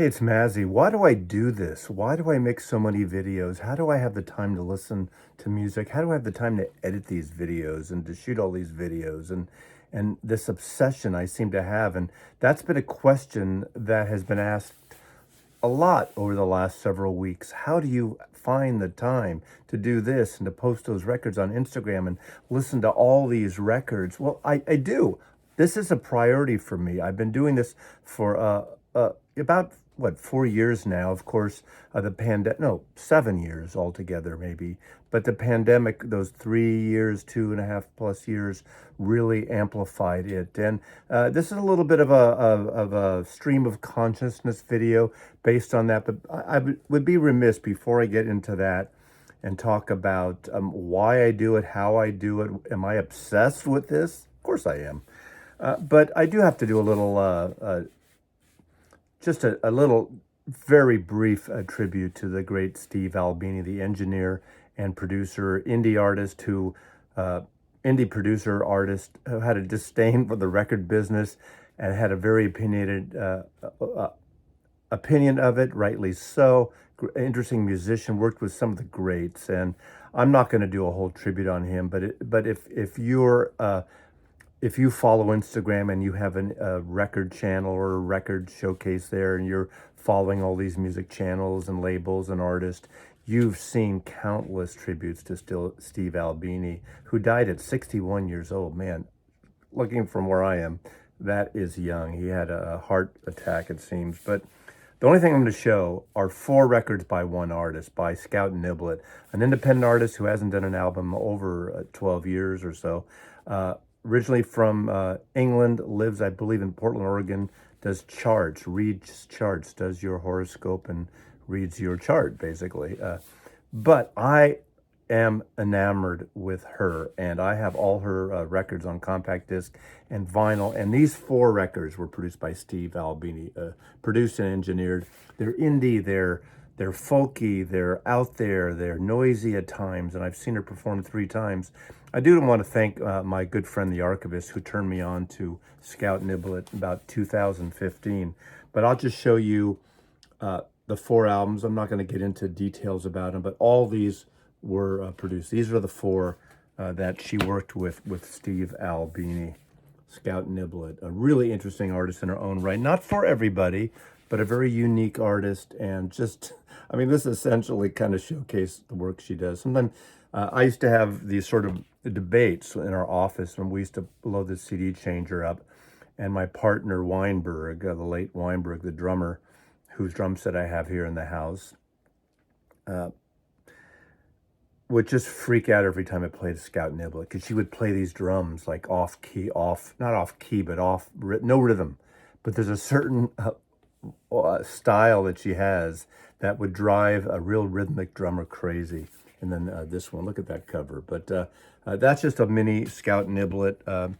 Hey, it's Mazzy. Why do I do this? Why do I make so many videos? How do I have the time to listen to music? How do I have the time to edit these videos and to shoot all these videos and this obsession I seem to have? And that's been a question that has been asked a lot over the last several weeks. How do you find the time to do this and to post those records on Instagram and listen to all these records? Well, I do. This is a priority for me. I've been doing this for about what 4 years now. Of course, the pandemic, no, 7 years altogether, maybe. But the pandemic, those 3 years, 2.5+ years, really amplified it. And this is a little bit of a stream of consciousness video based on that. But I would be remiss before I get into that and talk about why I do it, how I do it. Am I obsessed with this? Of course I am. But I do have to do a little just a little very brief tribute to the great Steve Albini, the engineer and producer, uh, indie producer, artist who had a disdain for the record business and had a very opinionated opinion of it, rightly so. Interesting musician, worked with some of the greats, and I'm not going to do a whole tribute on him, but if you follow Instagram and you have a record channel or a record showcase there and you're following all these music channels and labels and artists, you've seen countless tributes to Steve Albini, who died at 61 years old. Man, looking from where I am, that is young. He had a heart attack, it seems. But the only thing I'm going to show are four records by one artist, by Scout Nibblet, an independent artist who hasn't done an album over 12 years or so. Originally from England, lives, I believe, in Portland, Oregon, does charts, reads charts, does your horoscope and reads your chart, basically. But I am enamored with her, and I have all her records on compact disc and vinyl. And these four records were produced by Steve Albini, produced and engineered. They're indie, they're folky, they're out there, they're noisy at times, and I've seen her perform 3 times. I do want to thank my good friend, the archivist, who turned me on to Scout Nibblet about 2015. But I'll just show you the four albums. I'm not going to get into details about them, but all these were produced. These are the four that she worked with Steve Albini. Scout Nibblet, a really interesting artist in her own right. Not for everybody, but a very unique artist. And just, I mean, this essentially kind of showcased the work she does. Sometimes I used to have these sort of debates in our office when we used to load the CD changer up. And my partner, Weinberg, the late Weinberg, the drummer, whose drum set I have here in the house, would just freak out every time I played Scout Nibblet, because she would play these drums like off key, not off key, but no rhythm. But there's a certain style that she has that would drive a real rhythmic drummer crazy. And then this one, look at that cover. But that's just a mini Scout Nibblet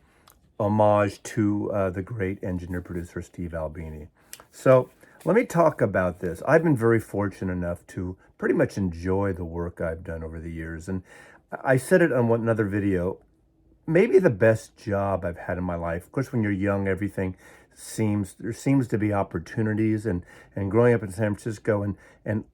homage to the great engineer producer Steve Albini. So let me talk about this. I've been very fortunate enough to pretty much enjoy the work I've done over the years. And I said it on another video, maybe the best job I've had in my life. Of course, when you're young, there seems to be opportunities, and growing up in San Francisco and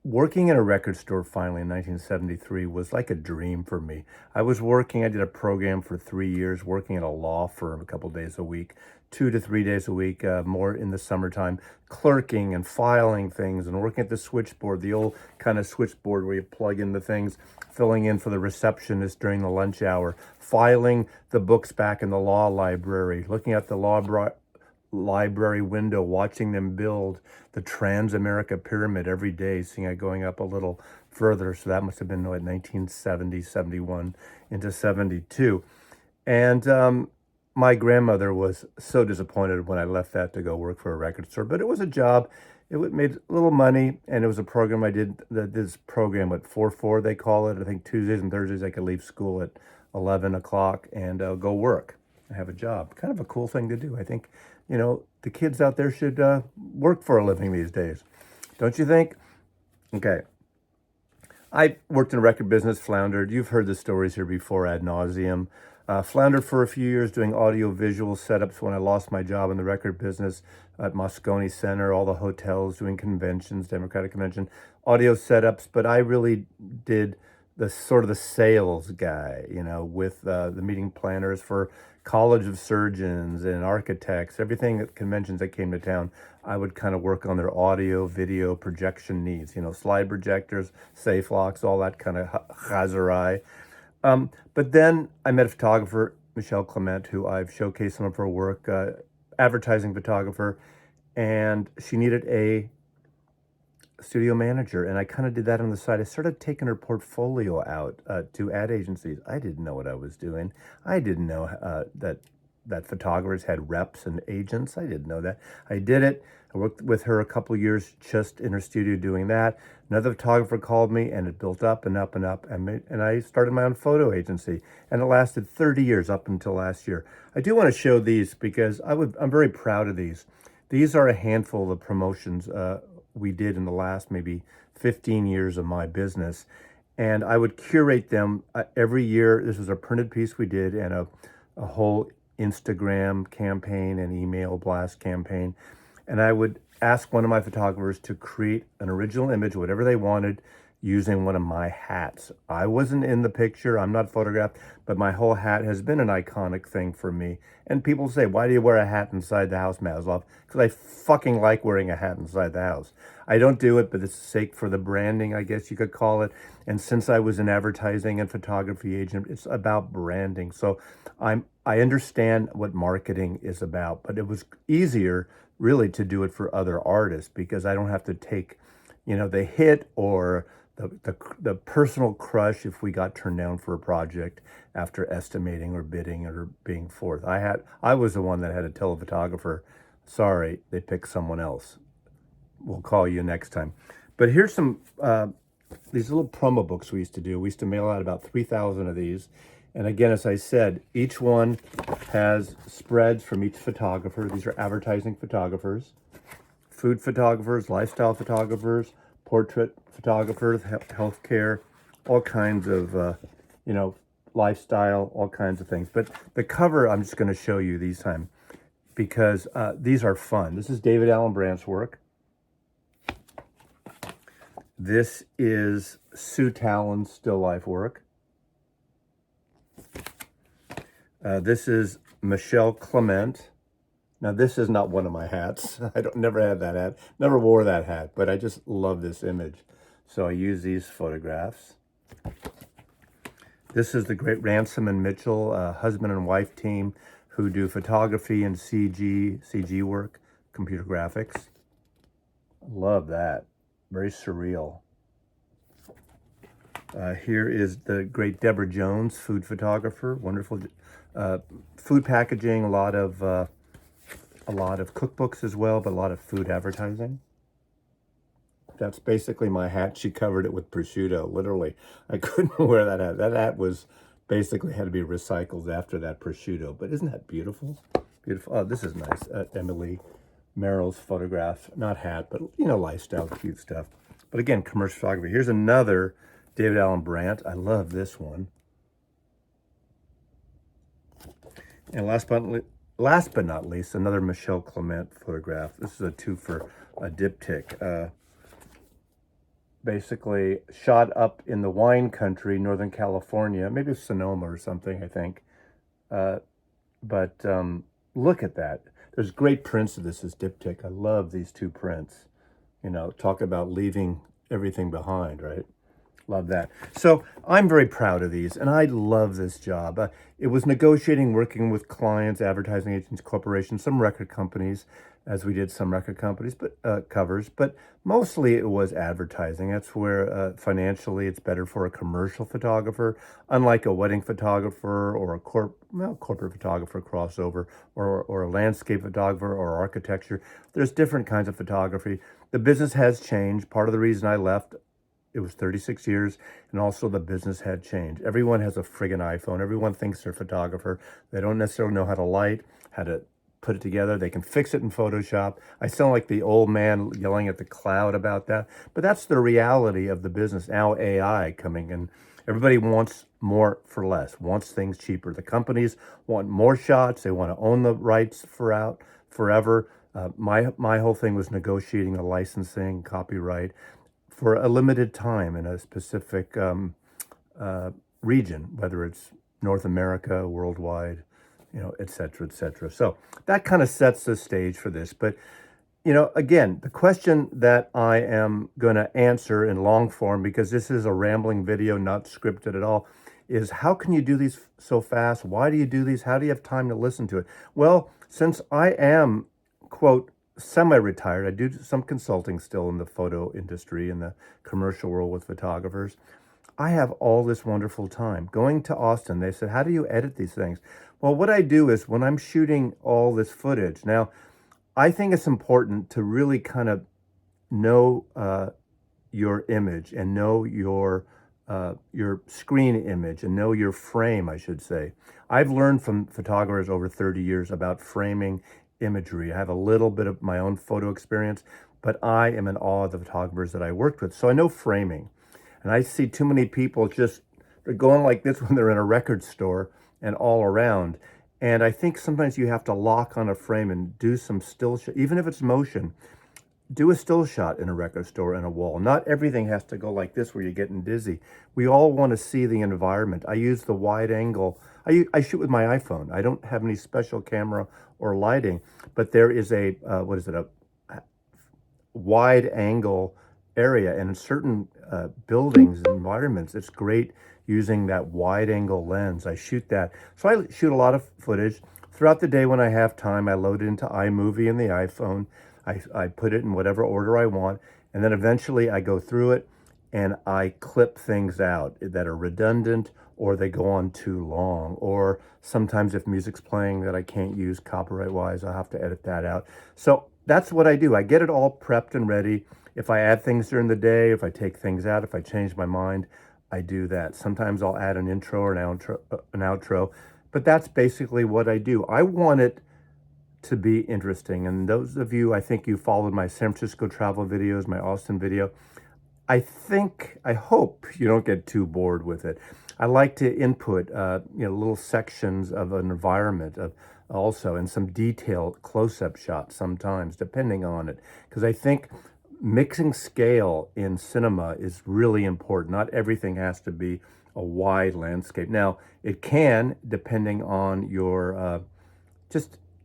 working in a record store finally in 1973 was like a dream for me. I did a program for 3 years, working at a law firm a couple days a week, 2 to 3 days a week, more in the summertime, clerking and filing things and working at the switchboard, the old kind of switchboard where you plug in the things, filling in for the receptionist during the lunch hour, filing the books back in the law library, looking at the library window, watching them build the Transamerica Pyramid every day, seeing it going up a little further. So that must have been, 1970, 71 into 72. And my grandmother was so disappointed when I left that to go work for a record store, but it was a job. Made a little money, and it was a program I did. This program at 4-4, they call it. I think Tuesdays and Thursdays I could leave school at 11 o'clock and go work. I have a job. Kind of a cool thing to do. I think, the kids out there should work for a living these days. Don't you think? Okay. I worked in the record business, floundered. You've heard the stories here before ad nauseum. Floundered for a few years doing audio visual setups when I lost my job in the record business at Moscone Center, all the hotels, doing conventions, Democratic Convention, audio setups. But I really did the sort of the sales guy, with the meeting planners for College of Surgeons and architects, everything at conventions that came to town. I would kind of work on their audio, video, projection needs, slide projectors, safe locks, all that kind of chazarai. But then I met a photographer, Michelle Clement, who I've showcased some of her work, advertising photographer, and she needed a studio manager, and I kind of did that on the side. I started taking her portfolio out to ad agencies. I didn't know what I was doing. I didn't know that photographers had reps and agents. I didn't know that. I did it. I worked with her a couple years just in her studio doing that. Another photographer called me, and it built up and up and up. And I started my own photo agency, and it lasted 30 years up until last year. I do want to show these because I'm very proud of these. These are a handful of the promotions we did in the last maybe 15 years of my business. And I would curate them every year. This was a printed piece we did, and a whole Instagram campaign and email blast campaign. And I would ask one of my photographers to create an original image, whatever they wanted, using one of my hats. I wasn't in the picture, I'm not photographed, but my whole hat has been an iconic thing for me. And people say, why do you wear a hat inside the house, Maslov? Because I fucking like wearing a hat inside the house. I don't do it, but it's sake for the branding, I guess you could call it. And since I was an advertising and photography agent, it's about branding. So I understand what marketing is about, but it was easier really to do it for other artists because I don't have to take, the hit or the personal crush if we got turned down for a project after estimating or bidding or being fourth. I was the one that had to tell a photographer, sorry, they picked someone else. We'll call you next time. But here's some these little promo books we used to do. We used to mail out about 3,000 of these. And again, as I said, each one has spreads from each photographer. These are advertising photographers, food photographers, lifestyle photographers, portrait photographers, healthcare, all kinds of, lifestyle, all kinds of things. But the cover, I'm just going to show you these time because these are fun. This is David Allen Brandt's work. This is Sue Talon's still life work. This is Michelle Clement. Now, this is not one of my hats. Never had that hat. Never wore that hat, but I just love this image. So I use these photographs. This is the great Ransom and Mitchell, husband and wife team who do photography and CG work, computer graphics. Love that. Very surreal. Here is the great Deborah Jones, food photographer, wonderful food packaging, a lot of cookbooks as well, but a lot of food advertising. That's basically my hat. She covered it with prosciutto, literally. I couldn't wear that hat. That hat was basically had to be recycled after that prosciutto. But isn't that beautiful? Beautiful. Oh, this is nice. Emily Merrill's photograph, not hat, but lifestyle, cute stuff. But again, commercial photography. Here's another David Allen Brandt. I love this one. And last but not least, another Michelle Clement photograph. This is a two for a diptych. Basically shot up in the wine country, Northern California, maybe Sonoma or something, I think. But look at that. There's great prints of this as diptych. I love these two prints. Talk about leaving everything behind, right? Love that. So I'm very proud of these, and I love this job. It was negotiating, working with clients, advertising agents, corporations, some record companies, as we did some record companies, but covers. But mostly it was advertising. That's where financially it's better for a commercial photographer, unlike a wedding photographer or a corporate photographer crossover, or a landscape photographer or architecture. There's different kinds of photography. The business has changed. Part of the reason I left, it was 36 years, and also the business had changed. Everyone has a friggin' iPhone. Everyone thinks they're a photographer. They don't necessarily know how to light, how to put it together. They can fix it in Photoshop. I sound like the old man yelling at the cloud about that, but that's the reality of the business. Now AI coming in, everybody wants more for less, wants things cheaper. The companies want more shots. They want to own the rights forever. My whole thing was negotiating the licensing, copyright for a limited time in a specific region, whether it's North America, worldwide, et cetera, et cetera. So that kind of sets the stage for this. But, again, the question that I am going to answer in long form, because this is a rambling video, not scripted at all, is how can you do these so fast? Why do you do these? How do you have time to listen to it? Well, since I am, quote, semi-retired, I do some consulting still in the photo industry, in the commercial world with photographers. I have all this wonderful time. Going to Austin, they said, how do you edit these things? Well, what I do is when I'm shooting all this footage, now, I think it's important to really kind of know your image and know your screen image and know your frame, I should say. I've learned from photographers over 30 years about framing imagery. I have a little bit of my own photo experience, but I am in awe of the photographers that I worked with. So I know framing. And I see too many people they're going like this when they're in a record store and all around. And I think sometimes you have to lock on a frame and do some still shot, even if it's motion. Do a still shot in a record store and a wall. Not everything has to go like this where you're getting dizzy. We all want to see the environment. I use the wide angle. I shoot with my iPhone. I don't have any special camera or lighting, but there is a wide angle area, and in certain buildings and environments, it's great using that wide angle lens. I shoot that. So I shoot a lot of footage. Throughout the day when I have time, I load it into iMovie in the iPhone. I put it in whatever order I want, and then eventually I go through it and I clip things out that are redundant, or they go on too long, or sometimes if music's playing that I can't use copyright-wise, I'll have to edit that out. So that's what I do. I get it all prepped and ready. If I add things during the day, if I take things out, if I change my mind, I do that. Sometimes I'll add an intro or an outro, but that's basically what I do. I want it to be interesting. And those of you, I think you followed my San Francisco travel videos, my Austin video, I hope you don't get too bored with it. I like to input, little sections of an environment also, and some detailed close-up shots sometimes, depending on it. Because I think mixing scale in cinema is really important. Not everything has to be a wide landscape. Now, it can, depending on your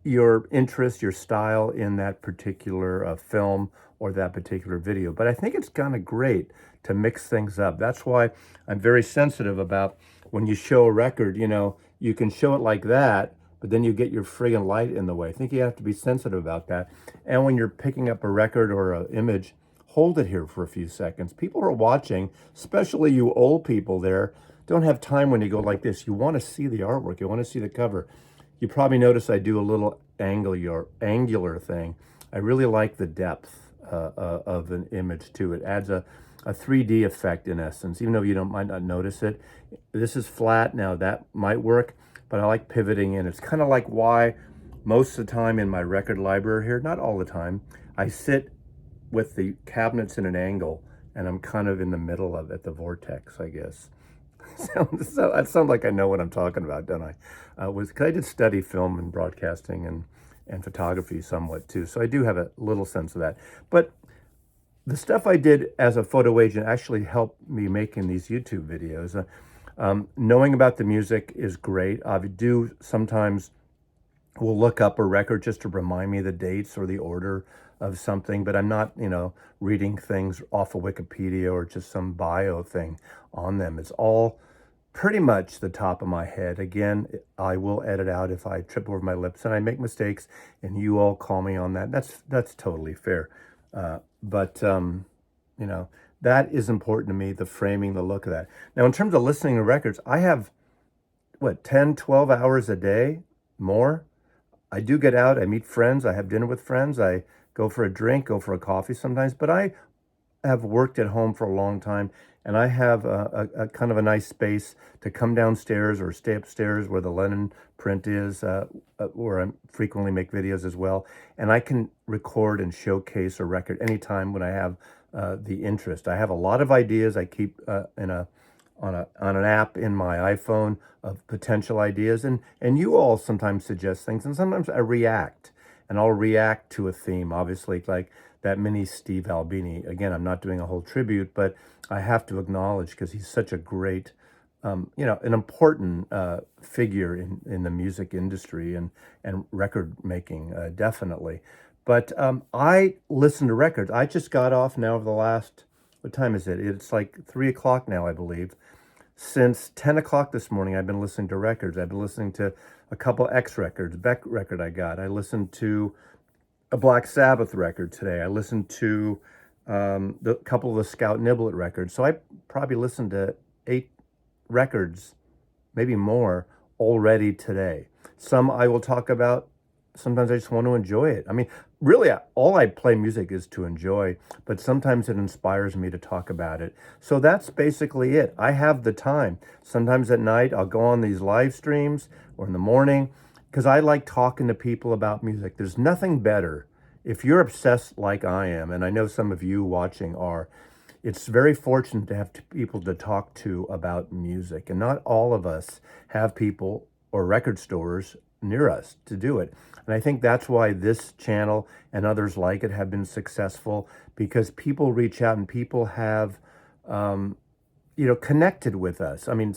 your interest, your style in that particular film or that particular video. But I think it's kind of great to mix things up. That's why I'm very sensitive about when you show a record, you can show it like that, but then you get your friggin' light in the way. I think you have to be sensitive about that. And when you're picking up a record or an image, hold it here for a few seconds. People are watching, especially you old people there, don't have time when you go like this. You want to see the artwork. You want to see the cover. You probably notice I do a little angular thing. I really like the depth of an image too. It adds a 3D effect in essence, even though you might not notice it. This is flat now, that might work, but I like pivoting in. It's kind of like why most of the time in my record library here, not all the time, I sit with the cabinets in an angle and I'm kind of in the middle of it, the vortex, I guess. So I sound like I know what I'm talking about, don't I? Because I did study film and broadcasting and photography somewhat too, so I do have a little sense of that. But the stuff I did as a photo agent actually helped me making these YouTube videos. Knowing about the music is great. I do sometimes will look up a record just to remind me the dates or the order of something, but I'm not, reading things off of Wikipedia or just some bio thing on them. It's all pretty much the top of my head. Again, I will edit out if I trip over my lips and I make mistakes, and you all call me on that. That's totally fair. But that is important to me, the framing, the look of that. Now, in terms of listening to records, I have, 10, 12 hours a day, more. I do get out, I meet friends, I have dinner with friends, I go for a drink, go for a coffee sometimes, but I have worked at home for a long time, and I have a kind of a nice space to come downstairs or stay upstairs where the Lennon print is, where I frequently make videos as well. And I can record and showcase a record anytime when I have the interest. I have a lot of ideas I keep on an app in my iPhone of potential ideas, and you all sometimes suggest things, and sometimes I react, and I'll react to a theme, obviously, like that mini Steve Albini. Again, I'm not doing a whole tribute, but I have to acknowledge because he's such a great, an important figure in the music industry and record making, definitely. But I listen to records. I just got off now of the last, what time is it? It's like 3 o'clock now, I believe. Since 10 o'clock this morning, I've been listening to records. I've been listening to a couple X records, Beck record I got. I listened to a Black Sabbath record today. I listened to the couple of the Scout Nibblet records. So I probably listened to 8 records, maybe more, already today. Some I will talk about. Sometimes I just want to enjoy it. I mean, really, all I play music is to enjoy, but sometimes it inspires me to talk about it. So that's basically it. I have the time. Sometimes at night, I'll go on these live streams or in the morning because I like talking to people about music. There's nothing better. If you're obsessed like I am, and I know some of you watching are, it's very fortunate to have people to talk to about music. And not all of us have people or record stores near us to do it. And I think that's why this channel and others like it have been successful, because people reach out and people have, connected with us. I mean,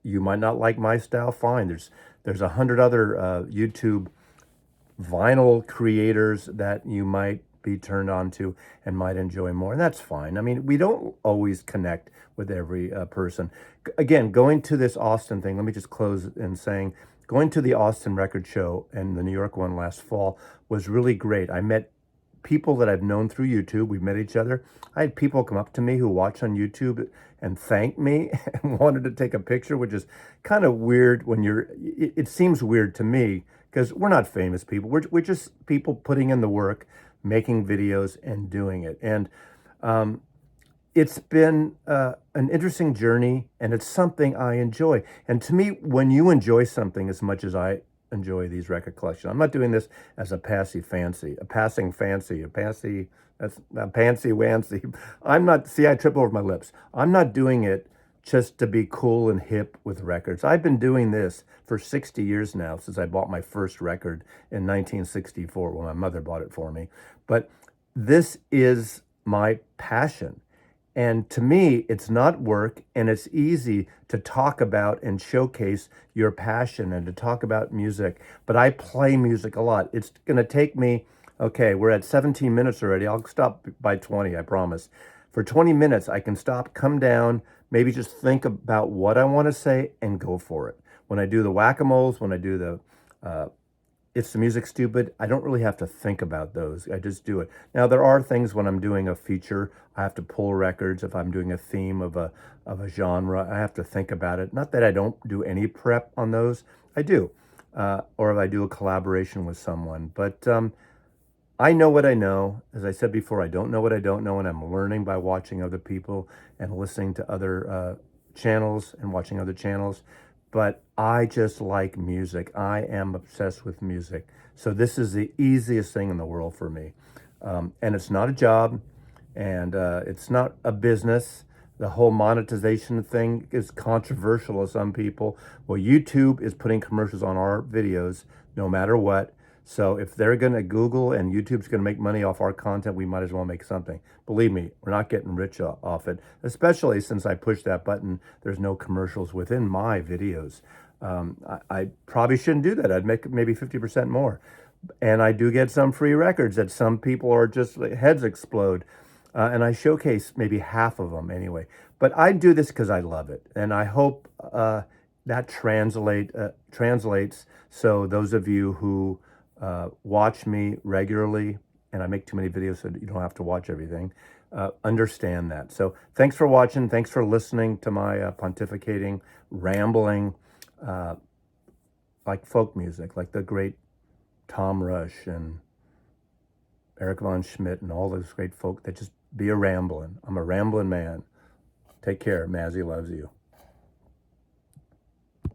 you might not like my style, fine. There's 100 other YouTube vinyl creators that you might be turned on to and might enjoy more, and that's fine. I mean, we don't always connect with every person. Again, going to this Austin thing, let me just close in saying, going to the Austin Record Show and the New York one last fall was really great. I met people that I've known through YouTube. We've met each other. I had people come up to me who watch on YouTube and thank me and wanted to take a picture, which is kind of weird when it seems weird to me because we're not famous people. We're just people putting in the work, making videos and doing it. And it's been an interesting journey, and it's something I enjoy. And to me, when you enjoy something as much as I enjoy these record collections, I'm not doing this as a passing fancy. That's a pantsy wancy. I'm not, see, I trip over my lips. I'm not doing it just to be cool and hip with records. I've been doing this for 60 years now, since I bought my first record in 1964 when my mother bought it for me. But this is my passion. And to me, it's not work, and it's easy to talk about and showcase your passion and to talk about music. But I play music a lot. It's going to take me, okay, we're at 17 minutes already. I'll stop by 20, I promise. For 20 minutes, I can stop, come down, maybe just think about what I want to say and go for it. When I do the whack-a-moles, when I do the It's the Music Stupid, I don't really have to think about those. I just do it. Now, there are things when I'm doing a feature, I have to pull records. If I'm doing a theme of a genre, I have to think about it. Not that I don't do any prep on those. I do. Or if I do a collaboration with someone. But I know what I know. As I said before, I don't know what I don't know, and I'm learning by watching other people and listening to other channels and watching other channels. But I just like music. I am obsessed with music. So this is the easiest thing in the world for me. And it's not a job, and it's not a business. The whole monetization thing is controversial to some people. Well, YouTube is putting commercials on our videos no matter what. So if they're going to Google and YouTube's going to make money off our content, we might as well make something. Believe me, we're not getting rich off it, especially since I pushed that button. There's no commercials within my videos. I probably shouldn't do that. I'd make maybe 50% more. And I do get some free records that some people are just heads explode. And I showcase maybe half of them anyway. But I do this because I love it. And I hope that translates. So those of you who watch me regularly, and I make too many videos so that you don't have to watch everything, understand that. So thanks for watching. Thanks for listening to my pontificating, rambling, like folk music, like the great Tom Rush and Eric Von Schmidt and all those great folk that just be a rambling. I'm a rambling man. Take care. Mazzy loves you.